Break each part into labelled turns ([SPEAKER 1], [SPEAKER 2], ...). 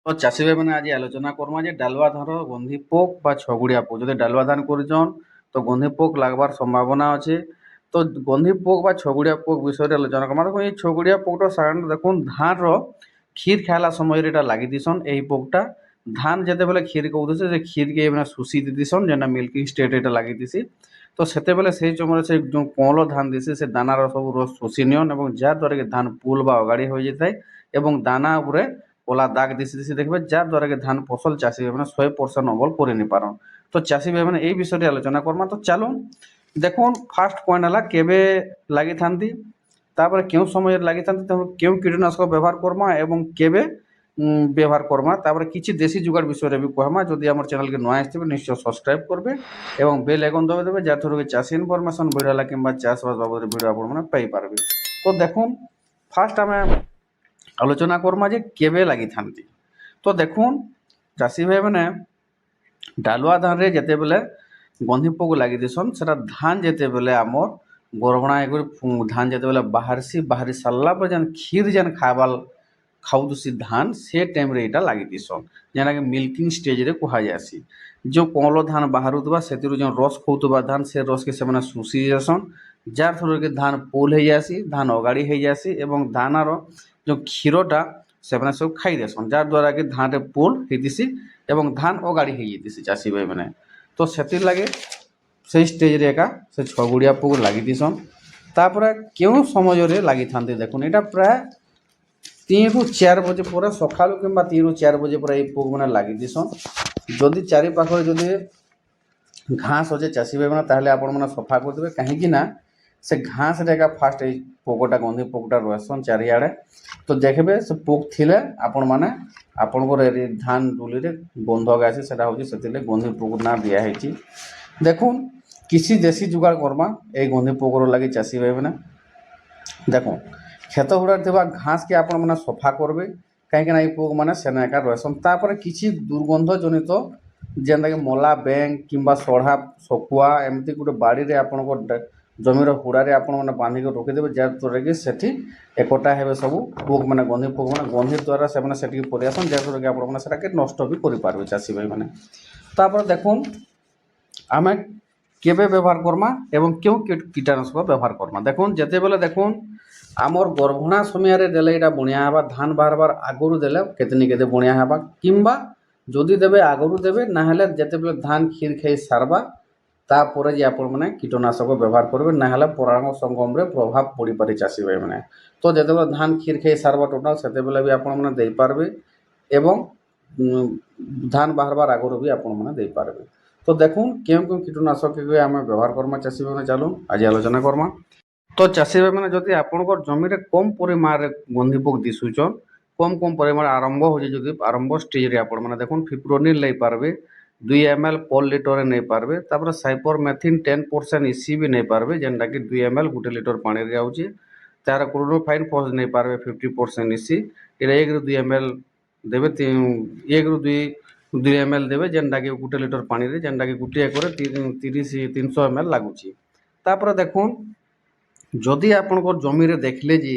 [SPEAKER 1] তো চাষী ভাই মানে আজ আলোচনা করমা যে ডালুয়া ধান গন্ধি পোক বা ছগুড়িয়া পোক যদি ডালুয়া ধান করছন তো গন্ধি পোক লাগবার সম্ভাবনা আছে। তো গন্ধি পোক বা ছগুড়িয়া পোক বিষয়ে আলোচনা করমা। দেখুন এই ছগুড়িয়া পোকটা সাধারণত দেখুন ধানর ক্ষীর খেলা সময়ের এটা লাগি দিছন এই পোকটা। ধান যেতেবেলে ক্ষীর কৌদিছে যে ক্ষীরকে মানে শুষি দিছন যেটা মিল্কিং স্টেট এটা লাগি দিছি। তো সেতেবেলে সেই সময় সে কঁলো ধান দিছে সে দানার সব রস শুষি নিয়ন এবং যার দ্বারা কি ধান পুল বা অগাড়ি হয়ে যেতে এবং দানা উপরে কলা দাগ দিছি দিছি দেখবে যার দ্বারা কি ধান ফসল চাষী ভাই মানে 100% অমল করে নি পারন। তো চাষী ভাই মানে এই বিষয়টি আলোচনা করমা। তো চালুন দেখুন ফার্স্ট পয়েন্ট হলা কেবে লাগিথান্তি, তারপরে কেউ সময় লাগিথান্তি, তারপরে কেউ কীটনাশক ব্যবহার করমা এবং কেবে ব্যবহার করমা, তারপরে কিছু দেশি জুগাড় বিষয়ে বি কহমা। যদি আমার চ্যানেলকে নয় আসবে নিশ্চয় সাবস্ক্রাইব করবে এবং বেল আইকন দবাই দেবে যার থ্রু চাষী ইনফরমেশন ভিডিও হলা কিংবা চাষবাস বাবদ ভিডিও আপনার মানে পাই পারবে। তো দেখুন ফার্স্ট আমি আলোচনা করমা যে কেবে লাগিথান্তি। তো দেখুন চাষী ভাই মানে ডালুয়া ধানরে যেতেবেলে গন্ধি পোক লাগি দিছন সেটা ধান যেতেবেলে আমার গরভଣା এগুলি ধান যেতেবেলে বাহারি সারলা পরে যেন ক্ষীর যেন খাউদুসি ধান সে টাইমরে এটা লাগি দিছন যেটাকে মিল্কিং স্টেজরে কুହାଯାଏସି। ଯେଉଁ କଅଁଳ ଧାନ ବାହାରୁଥିବା ସେଥିରୁ ଯେଉଁ ରସ ଖଉଥିବା ଧାନ ସେ ରସକେ ସେମାନେ ଶୁଷି ଯାଏସନ୍ ଯାର ଫଳରେ କି ଧାନ ପୋଲ ହେଇଯାଏସି, ଧାନ ଅଗାଡ଼ି ହେଇଯାଏସି ଏବଂ ଧାନର ଯେଉଁ କ୍ଷୀରଟା ସେମାନେ ସବୁ ଖାଇ ଦେସନ୍ ଯାର ଦ୍ୱାରା କି ଧାନରେ ପୋଲ ହେଇଥିସି ଏବଂ ଧାନ ଅଗାଡ଼ି ହେଇଯାଇଥିସି ଚାଷୀ ଭାଇମାନେ। ତ ସେଥିର୍ଲାଗି ସେଇ ଷ୍ଟେଜ୍ରେ ଏକା ସେ ଛଗୁଡ଼ିଆ ପୋକ ଲାଗିଥିସନ୍। ତାପରେ କେଉଁ ସମୟରେ ଲାଗିଥାନ୍ତି ଦେଖୁନ୍ ଏଇଟା ପ୍ରାୟ 3 ରୁ 4 ବଜେ ପରେ ସକାଳୁ କିମ୍ବା 3 ରୁ 4 ବଜେ ପରେ ଏଇ ପୋକମାନେ ଲାଗିଥିସନ୍। ଯଦି ଚାରିପାଖରେ ଯଦି ଘାସ ଅଛେ ଚାଷୀ ଭାଇମାନେ ତାହେଲେ ଆପଣମାନେ ସଫା କରିଦେବେ, କାହିଁକି ନା ସେ ଘାସରେ ଏକା ଫାର୍ଷ୍ଟ ଏଇ ପୋକଟା ଗନ୍ଧି ପୋକଟା ରହେସନ୍ ଚାରିଆଡ଼େ। ତ ଦେଖିବେ ସେ ପୋକ ଥିଲେ ଆପଣମାନେ ଆପଣଙ୍କର ଧାନ ଡୁଲିରେ ଗନ୍ଧ ଗାସି ସେଟା ହେଉଛି ସେଥିଲାଗି ଗନ୍ଧି ପୋକ ନାଁ ଦିଆହେଇଛି। ଦେଖୁନ୍ କିଛି ଦେଶୀ ଯୁଗାଡ଼ କର୍ମା ଏଇ ଗନ୍ଧି ପୋକର ଲାଗି ଚାଷୀ ଭାଇମାନେ। ଦେଖୁନ୍ କ୍ଷେତ ଗୁଡ଼ାରେ ଥିବା ଘାସକେ ଆପଣମାନେ ସଫା କରିବେ, କାହିଁକିନା ଏଇ ପୋକମାନେ ସେନେ ଏକା ରହେସନ୍। ତାପରେ କିଛି ଦୁର୍ଗନ୍ଧ ଜନିତ ଯେନ୍ଟାକି ମଲା ବେଙ୍ଗ କିମ୍ବା ସଢ଼ା ଶକୁଆ ଏମିତି ଗୋଟେ ବାଡ଼ିରେ ଆପଣଙ୍କ ଜମିର ହୁଡ଼ାରେ ଆପଣମାନେ ବାନ୍ଧିକି ରଖିଦେବେ ଯାହାଦ୍ୱାରା କି ସେଠି ଏକଟା ହେବେ ସବୁ ପୋକମାନେ ଗନ୍ଧି ପୋକମାନେ ଗନ୍ଧି ଦ୍ୱାରା ସେମାନେ ସେଠିକି ପଳେଇ ଆସନ୍ ଯାହାଦ୍ୱାରା କି ଆପଣମାନେ ସେଟାକେ ନଷ୍ଟ ବି କରିପାରିବେ ଚାଷୀ ଭାଇମାନେ। ତାପରେ ଦେଖୁନ୍ ଆମେ କେବେ ବ୍ୟବହାର କର୍ମା ଏବଂ କେଉଁ କୀଟନାଶକ ବ୍ୟବହାର କର୍ମା। ଦେଖୁନ୍ ଯେତେବେଲେ ଦେଖୁନ୍ ଆମର ଗର୍ଭଣା ସମୟରେ ଦେଲେ ଏଇଟା ବଣିଆ ହେବା, ଧାନ ବାହାରବାର ଆଗରୁ ଦେଲେ କେତେନି କେତେ ବଣିଆ ହେବା କିମ୍ବା ଯଦି ଦେବେ ଆଗରୁ ଦେବେ, ନାହେଲେ ଯେତେବେଳେ ଧାନ କ୍ଷୀର ଖାଇ ସାରବା ତାପରେ ଯେ ଆପଣମାନେ କୀଟନାଶକ ବ୍ୟବହାର କରିବେ, ନାହେଲେ ପରାଗ ସଂଗମରେ ପ୍ରଭାବ ପଡ଼ିପାରେ ଚାଷୀ ଭାଇମାନେ। ତ ଯେତେବେଳେ ଧାନ କ୍ଷୀର ଖାଇ ସାରବା ଟୋଟାଲ୍ ସେତେବେଳେ ବି ଆପଣମାନେ ଦେଇପାରିବେ ଏବଂ ଧାନ ବାହାରବାର ଆଗରୁ ବି ଆପଣମାନେ ଦେଇପାରିବେ। ତ ଦେଖୁନ୍ କେଉଁ କେଉଁ କୀଟନାଶକকে ଆମେ ବ୍ୟବହାର କର୍ମା ଚାଷୀ ଭାଇମାନେ ଚାଲୁନ୍ ଆଜି ଆଲୋଚନା କର୍ମା। ତ ଚାଷୀ ଭାଇମାନେ ଯଦି ଆପଣଙ୍କର ଜମିରେ କମ୍ ପରିମାଣରେ ଗନ୍ଧି ପୋକ ଦିଶୁଛନ୍, କମ୍ ପରିମାଣ ଆରମ୍ଭ ହେଉଛି, ଯଦି ଆରମ୍ଭ ଷ୍ଟେଜ୍ରେ ଆପଣମାନେ ଦେଖୁନ୍ ଫିପ୍ରୋନିଲ୍ ନେଇପାରିବେ 2 ml per ଲିଟରରେ ନେଇପାରିବେ। ତାପରେ ସାଇପରମେଥିନ୍ 10% ଇସି ବି ନେଇପାରିବେ ଯେନ୍ଟାକି 2 ml 1 ଲିଟର ପାଣିରେ ଯାଉଛି। ତାର କ୍ଲୋରୋଫାଇନ୍ ଫସ୍ ନେଇପାରିବେ 50% ଇସି। ଏଇଟା 1 ରୁ 2 ml ଦେବେ, 1 ରୁ 2 ml ଦେବେ ଯେନ୍ଟାକି 1 ଲିଟର ପାଣିରେ, ଯେନ୍ଟାକି ଗୋଟିଏ ଏକରେ 300 ml ଲାଗୁଛି। ତାପରେ ଦେଖୁନ୍ ଯଦି ଆପଣଙ୍କର ଜମିରେ ଦେଖିଲେ ଯେ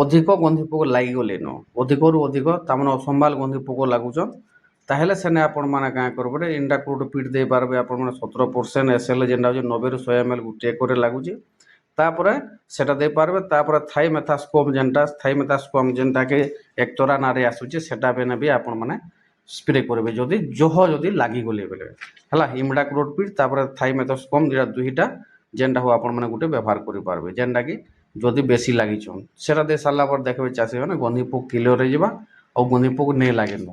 [SPEAKER 1] ଅଧିକ ଗନ୍ଧି ପୋକ ଲାଗିଗଲେନ, ଅଧିକରୁ ଅଧିକ ତାମାନେ ଅସମ୍ଭାଲ ଗନ୍ଧି ପୋକ ଲାଗୁଛନ୍, ତାହେଲେ ସେନେ ଆପଣମାନେ କାଁ କରିବେ ଇଣ୍ଡାକ୍ଲୋରୋପିଡ୍ ଦେଇପାରିବେ ଆପଣମାନେ 17% SL ଯେନ୍ଟା ହେଉଛି 90 ରୁ 100 ml ଗୋଟିଏ ଏକରେ ଲାଗୁଛି। ତାପରେ ସେଟା ଦେଇପାରିବେ। ତାପରେ ଥାଇମେଥାସ୍କୋମ୍ ଯେନ୍ଟାକି ଏକ୍ଟରା ନାଁରେ ଆସୁଛି ସେଟା ବି ଆପଣମାନେ ସ୍ପ୍ରେ କରିବେ ଯଦି ଲାଗିଗଲେ ବେଲେ ହେଲା। ଇମିଡାକ୍ଲୋରୋପିଡ୍ ତାପରେ ଥାଇମେଥାସ୍କୋମ୍ ଏଇଟା ଦୁଇଟା ଯେନ୍ଟା ହଉ ଆପଣମାନେ ଗୋଟେ ବ୍ୟବହାର କରିପାରିବେ ଯେନ୍ଟାକି ଯଦି ବେଶୀ ଲାଗିଛନ୍ ସେଟା ଦେଇ ସାରିଲା ପରେ ଦେଖିବେ ଚାଷୀ ମାନେ ଗନ୍ଧି ପୋକ କ୍ଲିୟର ହେଇଯିବା ଆଉ ଗନ୍ଧି ପୋକ ନେଇ ଲାଗେନ।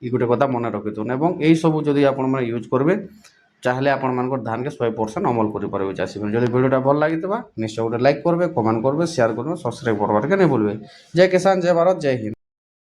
[SPEAKER 1] ଇ ଗୋଟେ କଥା ମନେ ରଖିଥୁନ୍ ଏବଂ ଏଇସବୁ ଯଦି ଆପଣମାନେ ୟୁଜ୍ କରିବେ ତାହେଲେ ଆପଣମାନଙ୍କର ଧାନକେ 100% ଅମଲ କରିପାରିବେ ଚାଷୀ ମାନେ। ଯଦି ଭିଡ଼ିଓଟା ଭଲ ଲାଗିଥିବା ନିଶ୍ଚୟ ଗୋଟେ ଲାଇକ୍ କରିବେ, କମେଣ୍ଟ କରିବେ, ସେୟାର କରିବେ, ସବସ୍କ୍ରାଇବ୍ କରବାକେ ନାଇଁ ଭୁଲବେ। ଜୟ କିଷାନ, ଜୟ ଭାରତ, ଜୟ ହିନ୍ଦ।